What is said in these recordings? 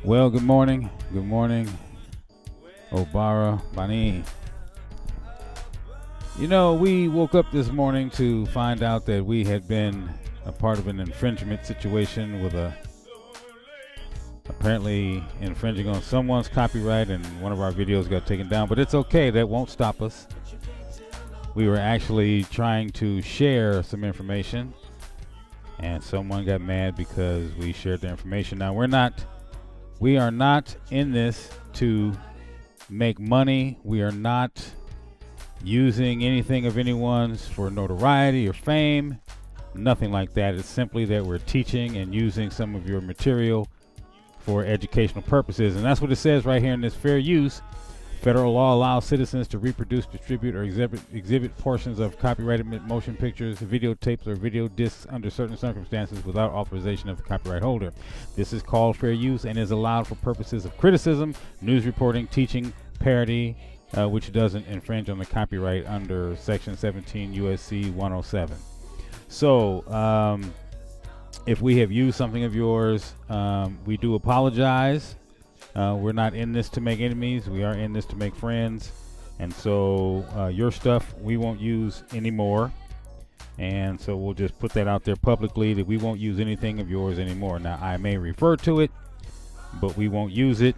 Well, good morning. Good morning, Obara Bani. We woke up this morning to find out that we had been a part of an infringement situation with apparently infringing on someone's copyright, and one of our videos got taken down. But it's okay. That won't stop us. We were actually trying to share some information, and someone got mad because we shared the information. Now, we are not in this to make money. We are not using anything of anyone's for notoriety or fame. Nothing like that. It's simply that we're teaching and using some of your material for educational purposes. And that's what it says right here in this fair use. Federal law allows citizens to reproduce, distribute, or exhibit portions of copyrighted motion pictures, videotapes, or video discs under certain circumstances without authorization of the copyright holder. This is called fair use and is allowed for purposes of criticism, news reporting, teaching, parody, which doesn't infringe on the copyright under Section 17 USC 107. So, if we have used something of yours, we do apologize. We're not in this to make enemies. We are in this to make friends. And so your stuff we won't use anymore. And so we'll just put that out there publicly that we won't use anything of yours anymore. Now, I may refer to it, but we won't use it.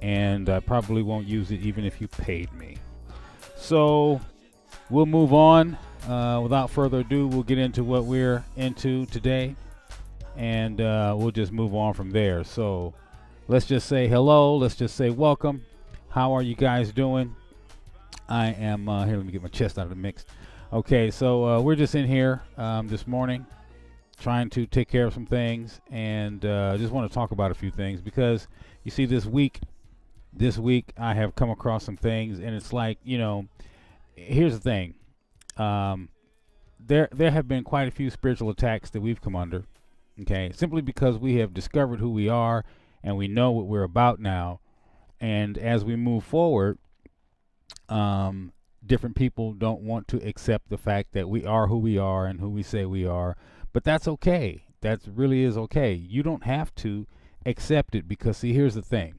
And I probably won't use it even if you paid me. So we'll move on. Without further ado, we'll get into what we're into today. And we'll just move on from there. So let's just say hello. Let's just say welcome. How are you guys doing? I am here. Let me get my chest out of the mix. Okay, so we're just in here this morning trying to take care of some things, and just want to talk about a few things because you see this week I have come across some things, and it's like, here's the thing. There have been quite a few spiritual attacks that we've come under, okay, simply because we have discovered who we are and we know what we're about now. And as we move forward, different people don't want to accept the fact that we are who we are and who we say we are. But that's okay. That really is okay. You don't have to accept it because, see, here's the thing.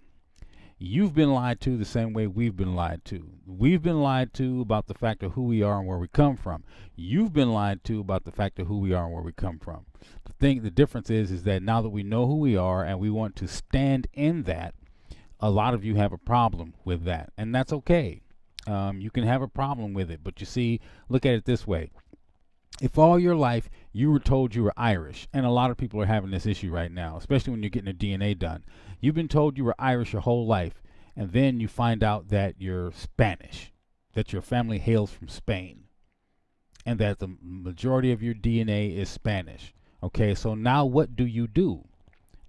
You've been lied to the same way we've been lied to. We've been lied to about the fact of who we are and where we come from. You've been lied to about the fact of who we are and where we come from. The difference is that now that we know who we are and we want to stand in that, a lot of you have a problem with that, and that's okay. You can have a problem with it, but you see, look at it this way. If all your life you were told you were Irish, and a lot of people are having this issue right now, especially when you're getting a DNA done. You've been told you were Irish your whole life, and then you find out that you're Spanish, that your family hails from Spain, and that the majority of your DNA is Spanish. Okay, so now what do you do?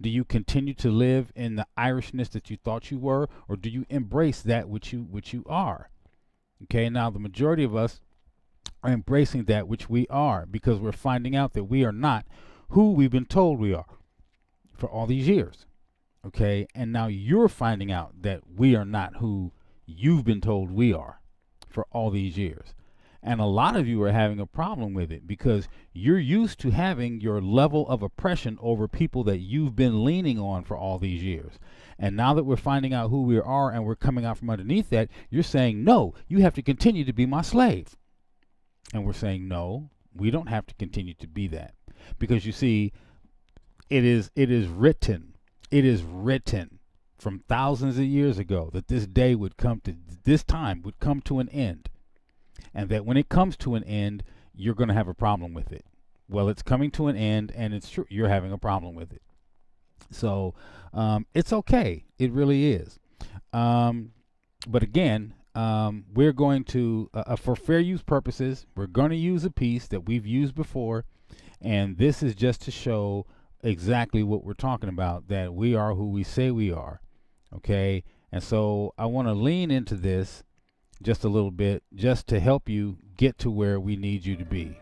Do you continue to live in the Irishness that you thought you were, or do you embrace that which you are? Okay, now the majority of us are embracing that which we are because we're finding out that we are not who we've been told we are for all these years. Okay, and now you're finding out that we are not who you've been told we are for all these years. And a lot of you are having a problem with it because you're used to having your level of oppression over people that you've been leaning on for all these years. And now that we're finding out who we are and we're coming out from underneath that, you're saying, no, you have to continue to be my slave. And we're saying, no, we don't have to continue to be that. Because you see, it is written from thousands of years ago that this time would come to an end. And that when it comes to an end, you're going to have a problem with it. Well, it's coming to an end, and it's true. You're having a problem with it. So it's okay. It really is. But again, we're going to, for fair use purposes, we're going to use a piece that we've used before. And this is just to show exactly what we're talking about, that we are who we say we are. Okay? And so I want to lean into this just a little bit, just to help you get to where we need you to be.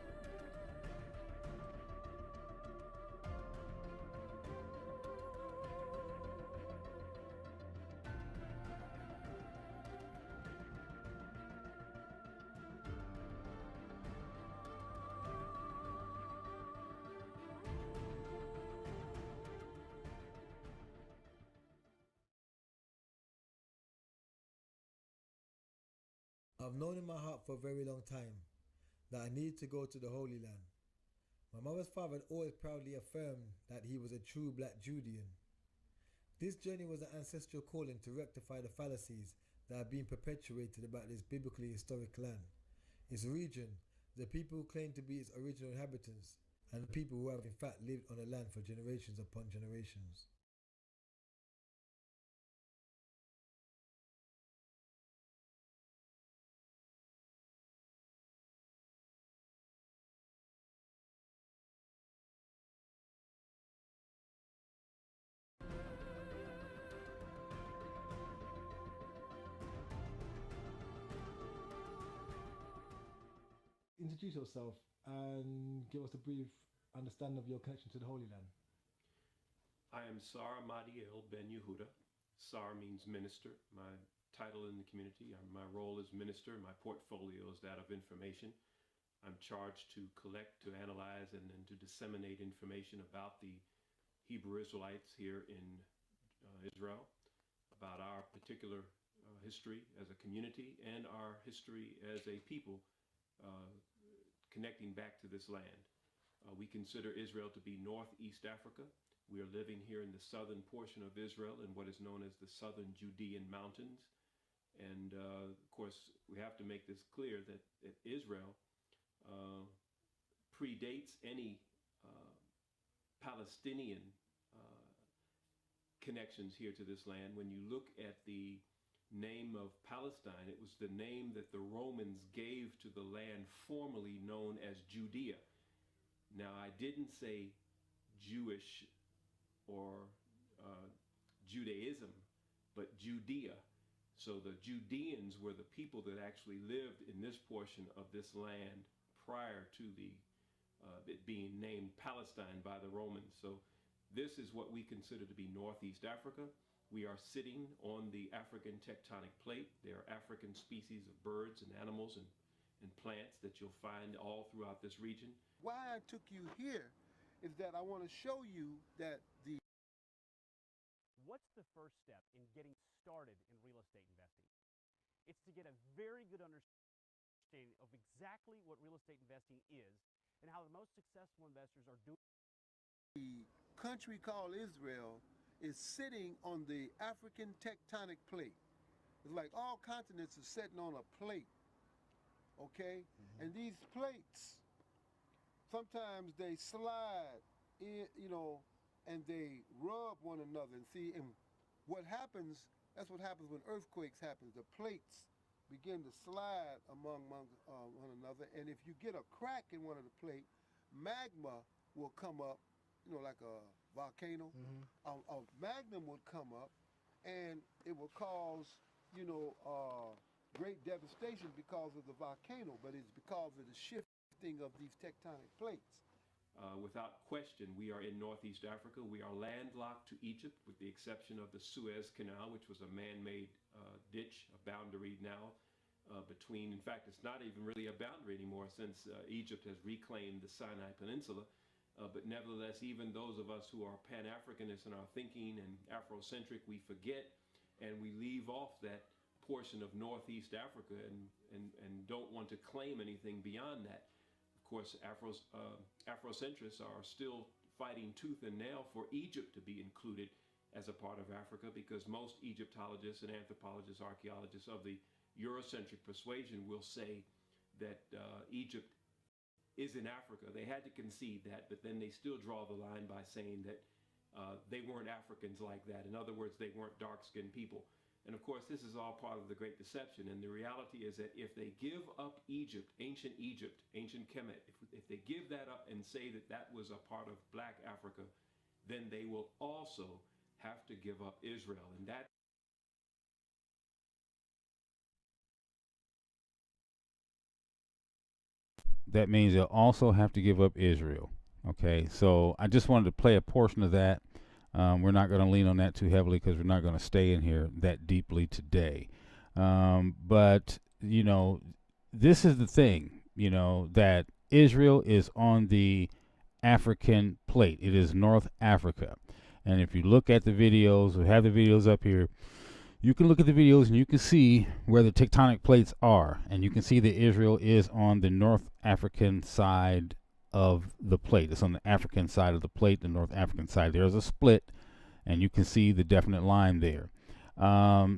I've known in my heart for a very long time that I needed to go to the Holy Land. My mother's father had always proudly affirmed that he was a true black Judean. This journey was an ancestral calling to rectify the fallacies that have been perpetuated about this biblically historic land, its region, the people who claim to be its original inhabitants, and the people who have in fact lived on the land for generations upon generations. Introduce yourself and give us a brief understanding of your connection to the Holy Land. I am Sar Madiel Ben Yehuda. Sar means minister. My title in the community, my role is minister. My portfolio is that of information. I'm charged to collect, to analyze, and then to disseminate information about the Hebrew Israelites here in Israel, about our particular history as a community and our history as a people connecting back to this land. We consider Israel to be Northeast Africa. We are living here in the southern portion of Israel in what is known as the southern Judean mountains. And of course, we have to make this clear that Israel predates any Palestinian connections here to this land. When you look at the name of Palestine, it was the name that the Romans gave to the land formerly known as Judea. Now, I didn't say Jewish or Judaism, but Judea. So the Judeans were the people that actually lived in this portion of this land prior to it being named Palestine by the Romans. So this is what we consider to be Northeast Africa. We are sitting on the African tectonic plate. There are African species of birds and animals and plants that you'll find all throughout this region. Why I took you here is that I want to show you that the What's the first step in getting started in real estate investing? It's to get a very good understanding of exactly what real estate investing is and how the most successful investors are doing. the country called Israel is sitting on the African tectonic plate. It's like all continents are sitting on a plate, okay? And these plates, sometimes they slide in, and they rub one another. And see, and what happens, that's what happens when earthquakes happen. The plates begin to slide among one another. And if you get a crack in one of the plate, magma will come up, like a volcano. A magnum would come up, and it will cause, great devastation because of the volcano, but it's because of the shifting of these tectonic plates. Without question, we are in Northeast Africa. We are landlocked to Egypt, with the exception of the Suez Canal, which was a man-made ditch, a boundary now between, in fact, it's not even really a boundary anymore since Egypt has reclaimed the Sinai Peninsula. But nevertheless, even those of us who are Pan-Africanists in our thinking and Afrocentric, we forget and we leave off that portion of Northeast Africa and don't want to claim anything beyond that. Of course, Afrocentrists are still fighting tooth and nail for Egypt to be included as a part of Africa, because most Egyptologists and anthropologists, archaeologists of the Eurocentric persuasion will say that Egypt is in Africa. They had to concede that, but then they still draw the line by saying that they weren't Africans like that. In other words, they weren't dark-skinned people. And of course, this is all part of the Great Deception. And the reality is that if they give up Egypt, ancient Kemet, if they give that up and say that that was a part of Black Africa, then they will also have to give up Israel. And that means they'll also have to give up Israel. Okay, so I just wanted to play a portion of that. We're not going to lean on that too heavily because we're not going to stay in here that deeply today. But, this is the thing, that Israel is on the African plate. It is North Africa. And if you look at the videos, we have the videos up here, you can look at the videos and you can see where the tectonic plates are, and you can see that Israel is on the North African side of the plate. It's on the African side of the plate, the North African side. There's a split, and you can see the definite line there.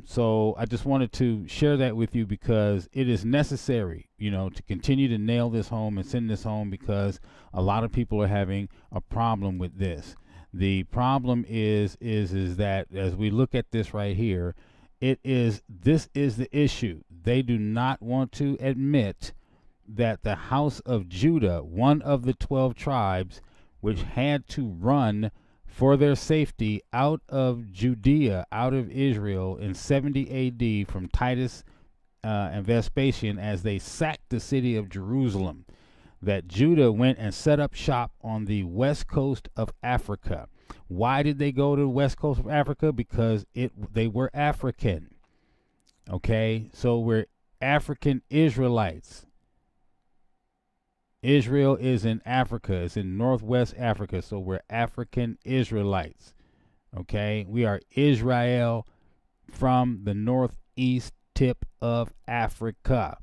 So I just wanted to share that with you because it is necessary, to continue to nail this home and send this home, because a lot of people are having a problem with this. The problem is that as we look at this right here, this is the issue. They do not want to admit that the house of Judah, one of the 12 tribes, which had to run for their safety out of Judea, out of Israel in 70 AD from Titus and Vespasian, as they sacked the city of Jerusalem, that Judah went and set up shop on the west coast of Africa. Why did they go to the west coast of Africa? Because they were African. Okay, so we're African Israelites. Israel is in Africa. It's in northwest Africa, so we're African Israelites. Okay, we are Israel from the northeast tip of Africa.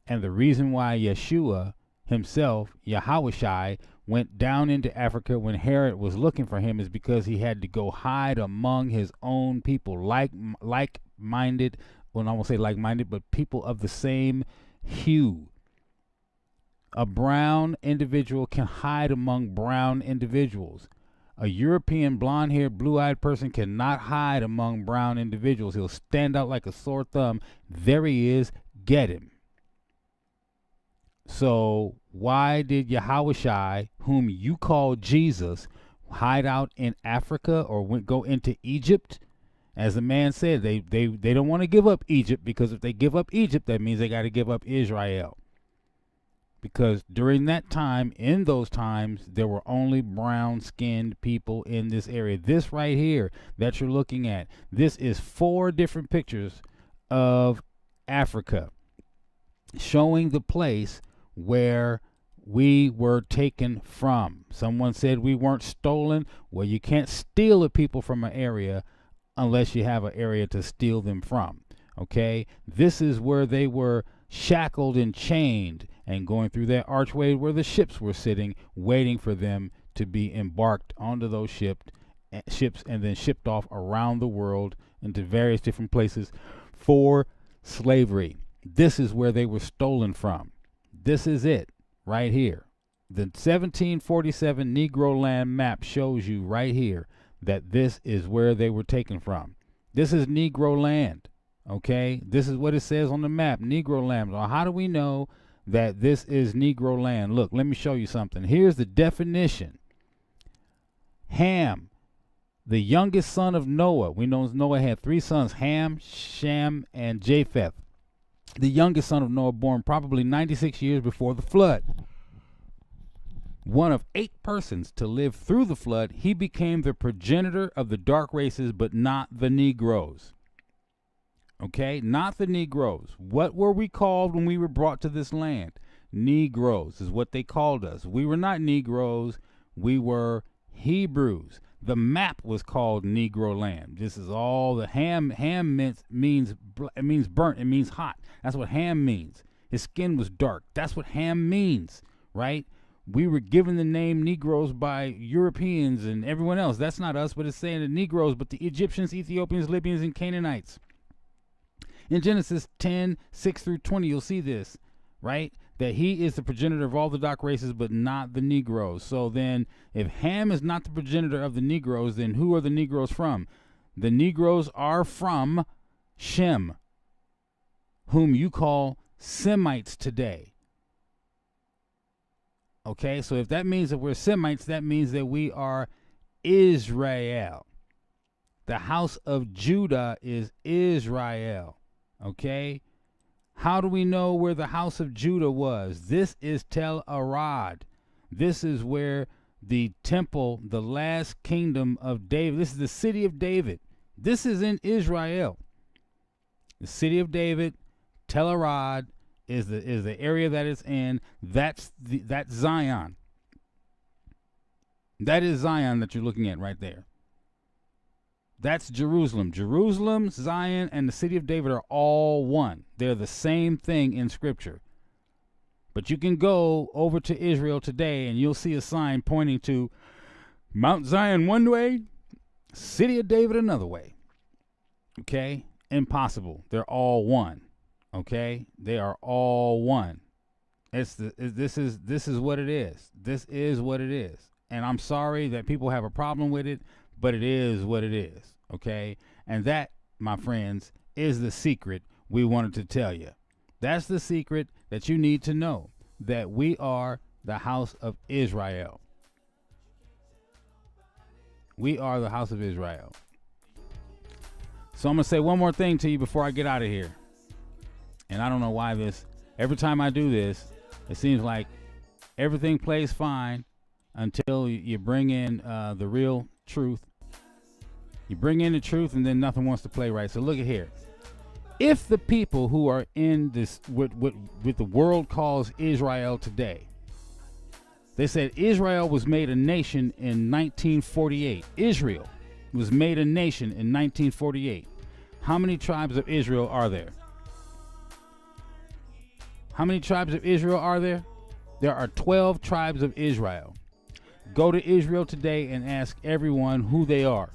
And the reason why Yeshua himself, Yahushai, went down into Africa when Herod was looking for him is because he had to go hide among his own people, like-minded, well, I won't say like-minded, but people of the same hue. A brown individual can hide among brown individuals. A European blonde-haired, blue-eyed person cannot hide among brown individuals. He'll stand out like a sore thumb. There he is. Get him. So why did Yahushai, whom you call Jesus, hide out in Africa or go into Egypt? As the man said, they don't want to give up Egypt, because if they give up Egypt, that means they got to give up Israel. Because during that time, in those times, there were only brown-skinned people in this area. This right here that you're looking at, this is 4 different pictures of Africa showing the place where we were taken from. Someone said we weren't stolen. Well, you can't steal a people from an area unless you have an area to steal them from. Okay? This is where they were shackled and chained and going through that archway where the ships were sitting, waiting for them to be embarked onto those ships and then shipped off around the world into various different places for slavery. This is where they were stolen from. This is it right here. The 1747 Negro land map shows you right here that this is where they were taken from. This is Negro land. Okay, this is what it says on the map, Negro land. Well, how do we know that this is Negro land? Look, let me show you something. Here's the definition. Ham, the youngest son of Noah. We know Noah had 3 sons, Ham, Shem, and Japheth. The youngest son of Noah, born probably 96 years before the flood. One of 8 persons to live through the flood, he became the progenitor of the dark races, but not the Negroes. Okay, not the Negroes. What were we called when we were brought to this land? Negroes is what they called us. We were not Negroes. We were Hebrews. The map was called Negro land. This is all the Ham. Ham means burnt. It means hot. That's what Ham means. His skin was dark. That's what Ham means, right? We were given the name Negroes by Europeans and everyone else. That's not us, but it's saying the Negroes, but the Egyptians, Ethiopians, Libyans, and Canaanites. In Genesis 10:6-20, you'll see this, right? That he is the progenitor of all the dark races, but not the Negroes. So then, if Ham is not the progenitor of the Negroes, then who are the Negroes from? The Negroes are from Shem, whom you call Semites today. Okay, so if that means that we're Semites, that means that we are Israel. The house of Judah is Israel. Okay, how do we know where the house of Judah was? This is Tel Arad. This is where the temple, the last kingdom of David, this is the city of David. This is in Israel. The city of David, Tel Arad is the area that it's in. That's Zion. That is Zion that you're looking at right there. That's Jerusalem. Jerusalem, Zion, and the city of David are all one. They're the same thing in Scripture. But you can go over to Israel today and you'll see a sign pointing to Mount Zion one way, city of David another way. Okay? Impossible. They're all one. Okay? They are all one. This is what it is. This is what it is. And I'm sorry that people have a problem with it, but it is what it is. Okay? And that, my friends, is the secret we wanted to tell you. That's the secret that you need to know, that we are the house of Israel. We are the house of Israel. So I'm going to say one more thing to you before I get out of here. And I don't know why every time I do this, it seems like everything plays fine until you bring in the real truth. You bring in the truth and then nothing wants to play right. So look at here. If the people who are in this, what the world calls Israel today, they said Israel was made a nation in 1948. Israel was made a nation in 1948. How many tribes of Israel are there? How many tribes of Israel are there? There are 12 tribes of Israel. Go to Israel today and ask everyone who they are.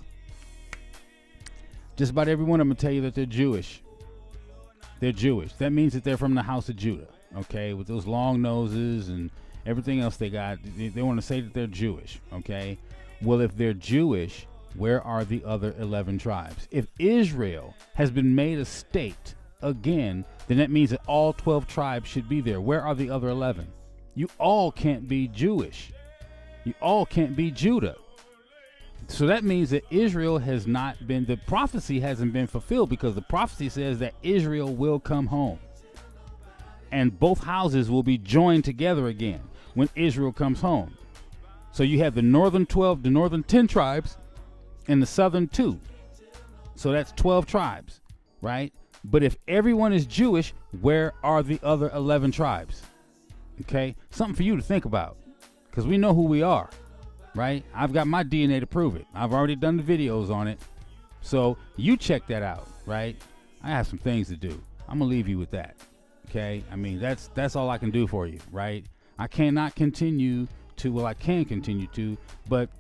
Just about everyone, I'm going to tell you that they're Jewish. They're Jewish. That means that they're from the house of Judah, okay, with those long noses and everything else they got. They want to say that they're Jewish, okay? Well, if they're Jewish, where are the other 11 tribes? If Israel has been made a state again, then that means that all 12 tribes should be there. Where are the other 11? You all can't be Jewish. You all can't be Judah. So that means that Israel has not been, the prophecy hasn't been fulfilled, because the prophecy says that Israel will come home. And both houses will be joined together again when Israel comes home. So you have the northern 12, the northern 10 tribes, and the southern 2. So that's 12 tribes, right? But if everyone is Jewish, where are the other 11 tribes? Okay? Something for you to think about, because we know who we are. Right? I've got my DNA to prove it. I've already done the videos on it. So you check that out, right? I have some things to do. I'm going to leave you with that. Okay? I mean, that's all I can do for you, right? I cannot continue to, well, I can continue to, but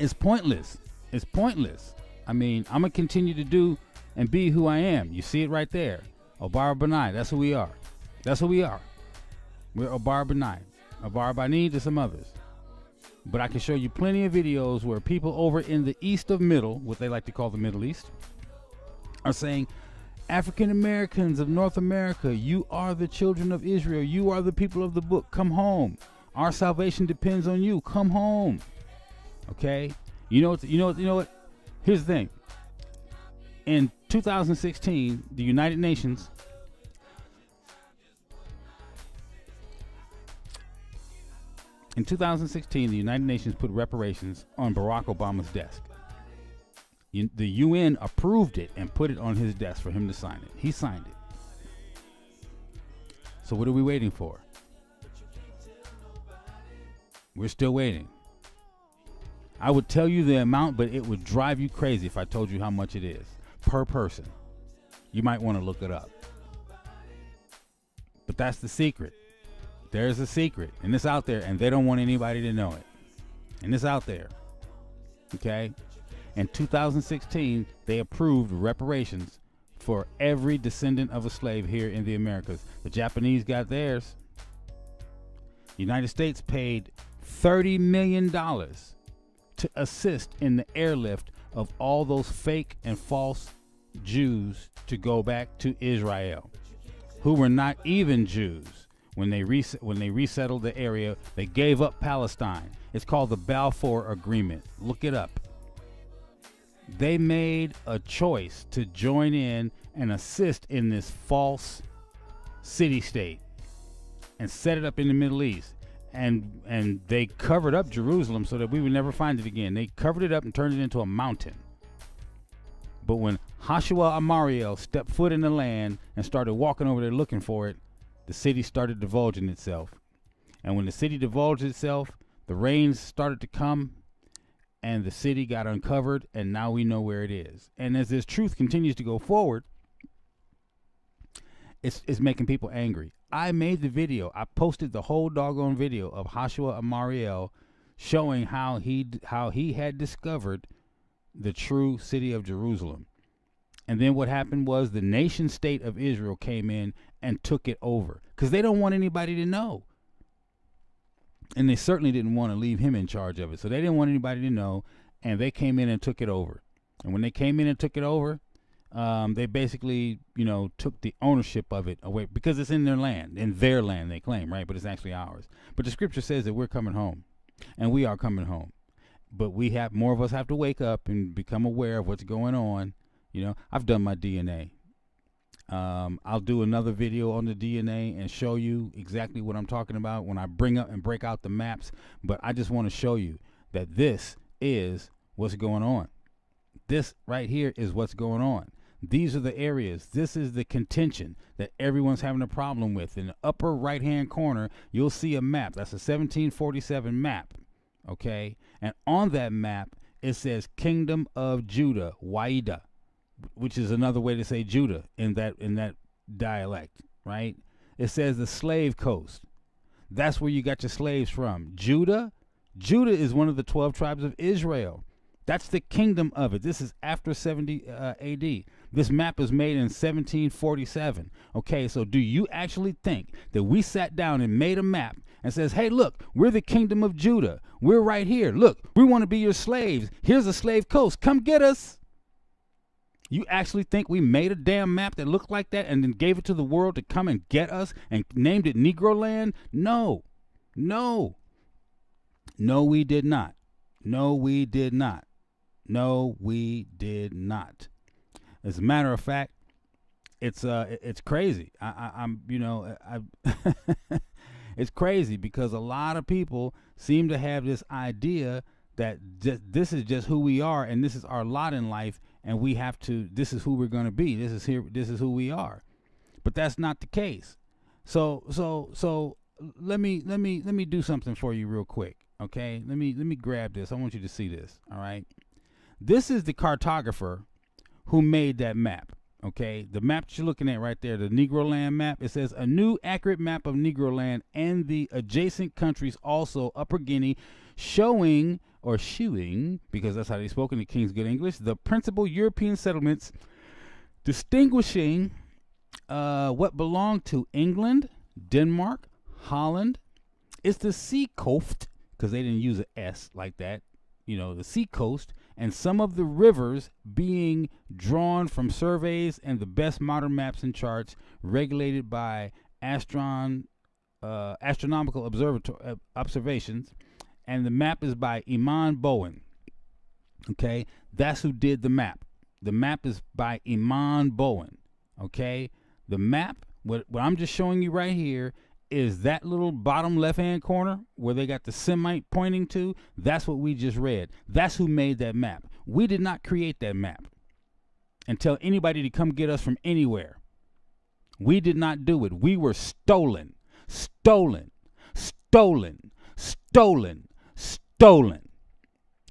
it's pointless. It's pointless. I mean, I'm going to continue to do and be who I am. You see it right there. Obara Bani. That's who we are. That's who we are. We're Obara Bani. Obara Bani to some others. But I can show you plenty of videos where people over in the east of middle, what they like to call the Middle East, are saying, African Americans of North America, you are the children of Israel. You are the people of the book. Come home. Our salvation depends on you. Come home. Okay? You know what? Here's the thing. In 2016, the United Nations put reparations on Barack Obama's desk. The UN approved it and put it on his desk for him to sign it. He signed it. So what are we waiting for? We're still waiting. I would tell you the amount, but it would drive you crazy if I told you how much it is per person. You might want to look it up. But that's the secret. There's a secret, and it's out there, and they don't want anybody to know it. And it's out there. Okay? In 2016, they approved reparations for every descendant of a slave here in the Americas. The Japanese got theirs. The United States paid $30 million to assist in the airlift of all those fake and false Jews to go back to Israel, who were not even Jews. When they resettled the area, they gave up Palestine. It's called the Balfour Agreement. Look it up. They made a choice to join in and assist in this false city-state and set it up in the Middle East. And they covered up Jerusalem so that we would never find it again. They covered it up and turned it into a mountain. But when Joshua Amariel stepped foot in the land and started walking over there looking for it, the city started divulging itself. And when the city divulged itself, the rains started to come, and the city got uncovered, and now we know where it is. And as this truth continues to go forward, it's making people angry. I made the video. I posted the whole doggone video of Joshua Amariel showing how he had discovered the true city of Jerusalem. And then what happened was the nation state of Israel came in and took it over because they don't want anybody to know. And they certainly didn't want to leave him in charge of it. So they didn't want anybody to know, and they came in and took it over. And when they came in and took it over, they basically, took the ownership of it away because it's in their land they claim, right? But it's actually ours. But the scripture says that we're coming home, and we are coming home. But more of us have to wake up and become aware of what's going on. I've done my DNA. I'll do another video on the DNA and show you exactly what I'm talking about when I bring up and break out the maps. But I just want to show you that this is what's going on. This right here is what's going on. These are the areas. This is the contention that everyone's having a problem with. In the upper right-hand corner, you'll see a map. That's a 1747 map, okay? And on that map, it says Kingdom of Judah, Waida, which is another way to say Judah in that dialect, right? It says the slave coast. That's where you got your slaves from. Judah is one of the 12 tribes of Israel. That's the kingdom of it. This is after 70 AD. This map was made in 1747. Okay, so do you actually think that we sat down and made a map and says, hey, look, we're the kingdom of Judah. We're right here. Look, we want to be your slaves. Here's a slave coast. Come get us. You actually think we made a damn map that looked like that and then gave it to the world to come and get us and named it Negro Land? No, we did not. No, we did not. No, we did not. As a matter of fact, it's crazy. It's crazy because a lot of people seem to have this idea that this is just who we are and this is our lot in life, and we have to. This is who we're going to be. This is who we are. But that's not the case. So let me do something for you real quick. Okay, let me grab this. I want you to see this. All right. This is the cartographer who made that map. Okay, the map that you're looking at right there, the Negro Land map, it says a new accurate map of Negro Land and the adjacent countries, also Upper Guinea, showing, because that's how they spoke in the King's Good English, the principal European settlements distinguishing what belonged to England, Denmark, Holland. It's the sea coast, because they didn't use an S like that, the sea coast, and some of the rivers being drawn from surveys and the best modern maps and charts regulated by astronomical observations. And the map is by Iman Bowen. Okay, that's who did the map. The map is by Iman Bowen. Okay, the map, what I'm just showing you right here, is that little bottom left-hand corner where they got the Semite pointing to. That's what we just read. That's who made that map. We did not create that map and tell anybody to come get us from anywhere. We did not do it. We were stolen.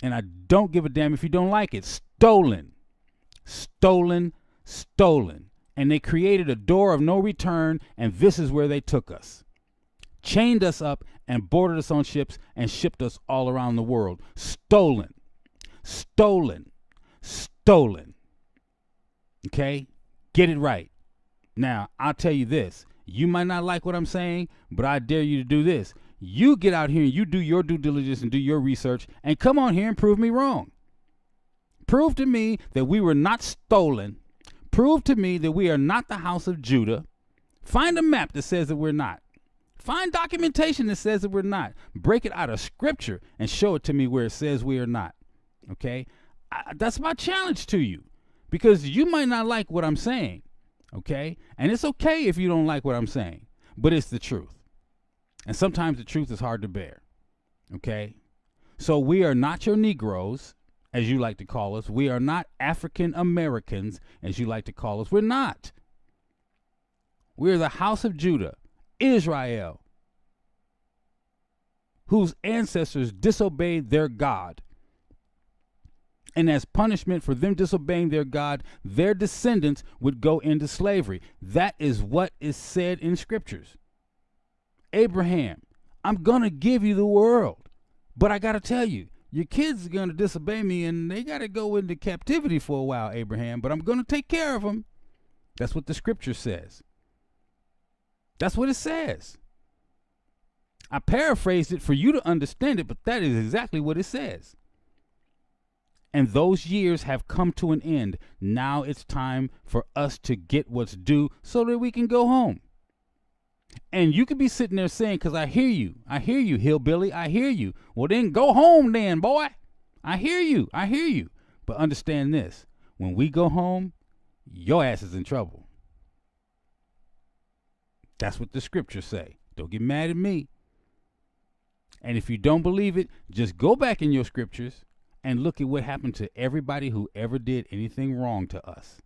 And I don't give a damn if you don't like it. Stolen. And they created a door of no return, and this is where they took us. Chained us up and boarded us on ships and shipped us all around the world. Stolen. Okay? Get it right. Now, I'll tell you this. You might not like what I'm saying, but I dare you to do this. You get out here and you do your due diligence and do your research and come on here and prove me wrong. Prove to me that we were not stolen. Prove to me that we are not the house of Judah. Find a map that says that we're not. Find documentation that says that we're not. Break it out of scripture and show it to me where it says we are not. Okay? That's my challenge to you, because you might not like what I'm saying. Okay? And it's okay if you don't like what I'm saying, but it's the truth. And sometimes the truth is hard to bear. Okay? So we are not your Negroes, as you like to call us. We are not African Americans, as you like to call us. We're not. We're the house of Judah, Israel, whose ancestors disobeyed their God And as punishment for them disobeying their God, their descendants would go into slavery. That is what is said in scriptures. Abraham, I'm going to give you the world, but I got to tell you, your kids are going to disobey me and they got to go into captivity for a while, Abraham, but I'm going to take care of them. That's what the scripture says. That's what it says. I paraphrased it for you to understand it, but that is exactly what it says. And those years have come to an end. Now it's time for us to get what's due so that we can go home. And you could be sitting there saying, because I hear you, hillbilly, I hear you. Well, then go home then, boy. I hear you. But understand this, when we go home, your ass is in trouble. That's what the scriptures say. Don't get mad at me. And if you don't believe it, just go back in your scriptures and look at what happened to everybody who ever did anything wrong to us.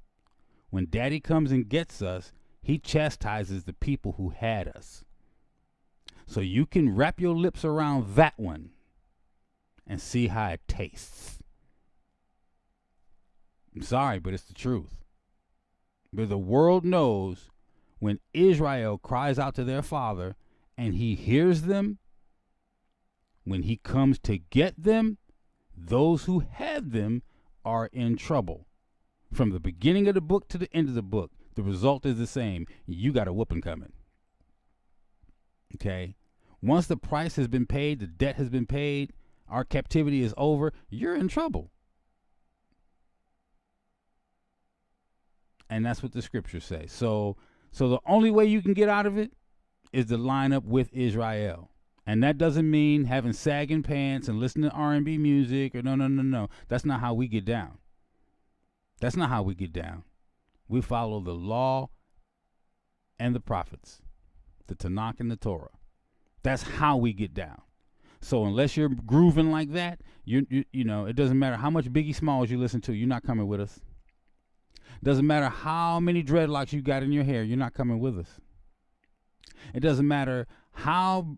When Daddy comes and gets us, he chastises the people who had us. So you can wrap your lips around that one and see how it tastes. I'm sorry, but it's the truth. But the world knows when Israel cries out to their father and he hears them, when he comes to get them, those who had them are in trouble. From the beginning of the book to the end of the book, the result is the same. You got a whooping coming. Okay? Once the price has been paid, the debt has been paid, our captivity is over, you're in trouble. And that's what the scriptures say. So the only way you can get out of it is to line up with Israel. And that doesn't mean having sagging pants and listening to R&B music or no. That's not how we get down. That's not how we get down. We follow the law and the prophets, the Tanakh and the Torah. That's how we get down. So unless you're grooving like that, you know, it doesn't matter how much Biggie Smalls you listen to, you're not coming with us. Doesn't matter how many dreadlocks you got in your hair, you're not coming with us. It doesn't matter how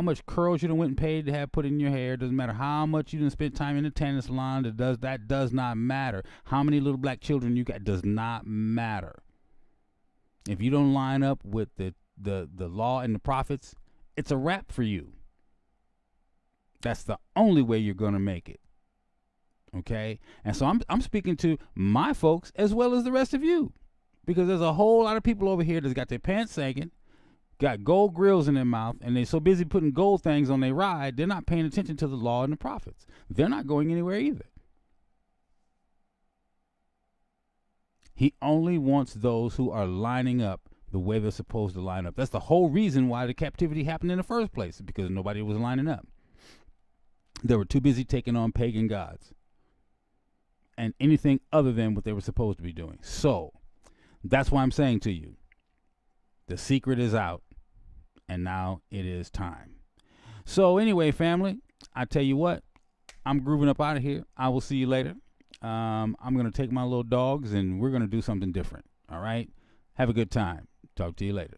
much curls you done went and paid to have put in your hair. It doesn't matter how much you done spent time in the tanning salon. That does not matter. How many little black children you got does not matter. If you don't line up with the law and the prophets, it's a wrap for you. That's the only way you're going to make it. Okay? And so I'm speaking to my folks as well as the rest of you, because there's a whole lot of people over here that's got their pants sagging, got gold grills in their mouth, and they're so busy putting gold things on their ride, they're not paying attention to the law and the prophets. They're not going anywhere either. He only wants those who are lining up the way they're supposed to line up. That's the whole reason why the captivity happened in the first place, because nobody was lining up. They were too busy taking on pagan gods and anything other than what they were supposed to be doing. So that's why I'm saying to you, the secret is out, and now it is time. So anyway, family, I tell you what, I'm grooving up out of here. I will see you later. I'm going to take my little dogs, and we're going to do something different. All right? Have a good time. Talk to you later.